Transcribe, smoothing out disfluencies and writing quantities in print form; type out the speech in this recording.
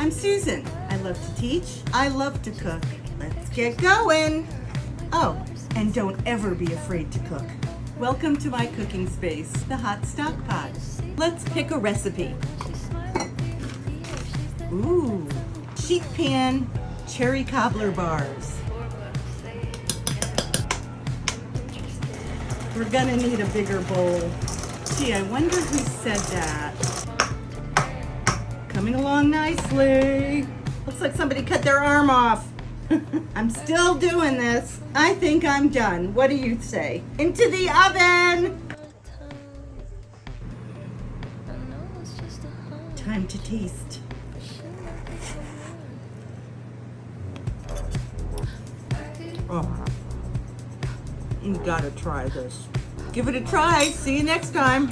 I'm Susan. I love to teach. I love to cook. Let's get going. Oh, and don't ever be afraid to cook. Welcome to my cooking space, the Hot Stock Pot. Let's pick a recipe. Ooh, sheet pan cherry cobbler bars. We're gonna need a bigger bowl. Gee, I wonder who said that. Coming along nicely. Looks like somebody cut their arm off. I'm still doing this. I think I'm done. What do you say? Into the oven! Time to taste. Oh, you gotta try this. Give it a try. See you next time.